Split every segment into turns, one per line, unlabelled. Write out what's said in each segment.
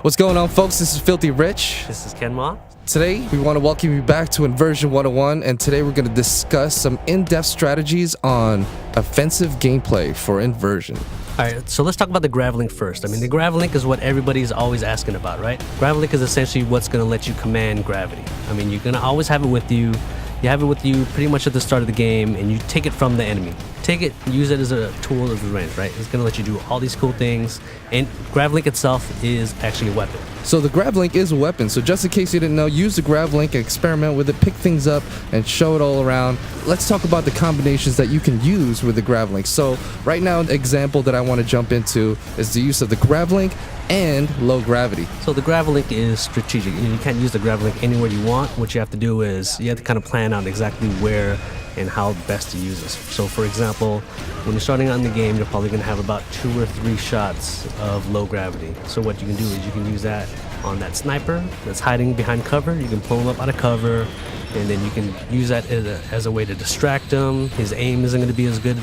What's going on, folks? This is FilthieRich.
This is Ken Mah.
Today, we want to welcome you back to Inversion 101, and today we're going to discuss some in-depth strategies on offensive gameplay for Inversion.
All right, so let's talk about the gravlink first. I mean, the gravlink is what everybody's always asking about, right? Gravlink is essentially what's going to let you command gravity. I mean, you're going to always have it with you. You have it with you pretty much at the start of the game, and you take it from the enemy. Take it, use it as a tool of revenge, right? It's going to let you do all these cool things, and gravlink itself is actually a weapon.
So the gravlink is a weapon, so just in case you didn't know, use the gravlink, experiment with it, pick things up, and show it all around. Let's talk about the combinations that you can use with the gravlink. So right now, an example that I want to jump into is the use of the gravlink and low gravity.
So the gravlink is strategic. You can't use the gravlink anywhere you want. What you have to do is you have to kind of plan out exactly where and how best to use this. So for example, when you're starting out in the game, you're probably going to have about 2 or 3 shots of low gravity. So what you can do is you can use that on that sniper that's hiding behind cover. You can pull him up out of cover, and then you can use that as a way to distract him. His aim isn't going to be as good.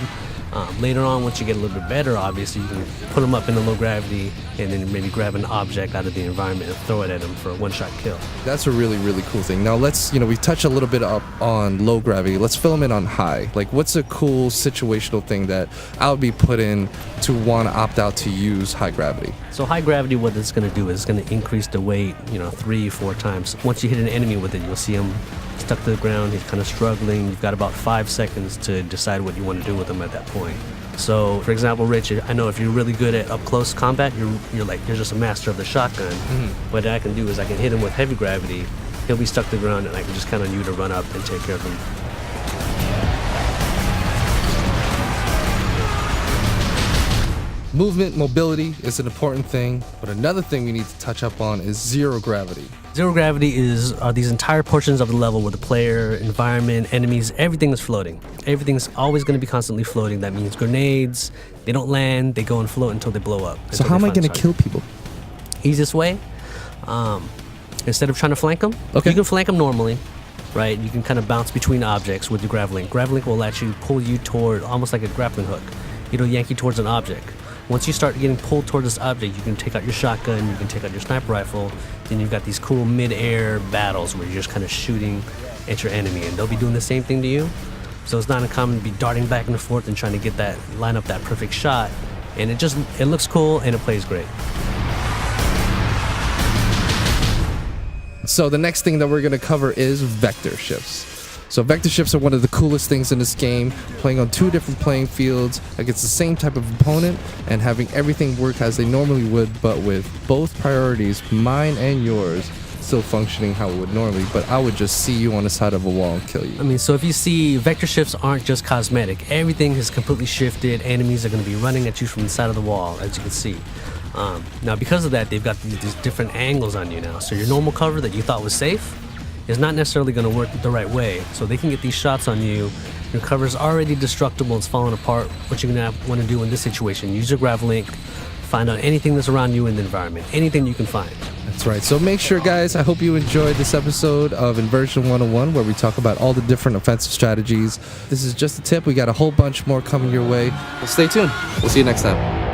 Later on, once you get a little bit better, obviously, you can put him up in the low gravity and then maybe grab an object out of the environment and throw it at him for a one-shot kill.
That's a really, really cool thing. Now let's, we touched a little bit up on low gravity. Let's film it on high. Like, what's a cool situational thing that I would be put in to want to opt out to use high gravity?
So high gravity, what it's going to do is it's going to increase the weight, 3-4 times. Once you hit an enemy with it, you'll see him stuck to the ground. He's kind of struggling. You've got about 5 seconds to decide what you want to do with him at that point. So, for example, Rich, I know if you're really good at up-close combat, you're just a master of the shotgun. What I can do is I can hit him with heavy gravity. He'll be stuck to the ground, and I can just count on you to run up and take care of him.
Movement, mobility is an important thing, but another thing we need to touch up on is zero gravity.
Zero gravity are these entire portions of the level where the player, environment, enemies, everything is floating. Everything's always going to be constantly floating. That means grenades, they don't land, they go and float until they blow up.
So how am I going to kill people?
Easiest way, instead of trying to flank them, you can flank them normally, right? You can kind of bounce between objects with your gravlink. Gravlink will actually pull you toward, almost like a grappling hook. It'll yank you towards an object. Once you start getting pulled toward this object, you can take out your shotgun, you can take out your sniper rifle, then you've got these cool mid-air battles where you're just kind of shooting at your enemy, and they'll be doing the same thing to you. So it's not uncommon to be darting back and forth and trying to line up that perfect shot, and it looks cool and it plays great.
So the next thing that we're going to cover is vector shifts. So vector shifts are one of the coolest things in this game, playing on 2 different playing fields against the same type of opponent and having everything work as they normally would, but with both priorities, mine and yours, still functioning how it would normally, but I would just see you on the side of a wall and kill you.
I mean, so if you see, vector shifts aren't just cosmetic. Everything is completely shifted. Enemies are going to be running at you from the side of the wall, as you can see. Now, because of that, they've got these different angles on you now. So your normal cover that you thought was safe is not necessarily going to work the right way. So they can get these shots on you. Your cover's already destructible. It's falling apart. What you're going to want to do in this situation, use your gravlink, find out anything that's around you in the environment, anything you can find.
That's right. So make sure, guys, I hope you enjoyed this episode of Inversion 101, where we talk about all the different offensive strategies. This is just a tip. We got a whole bunch more coming your way. Well, stay tuned. We'll see you next time.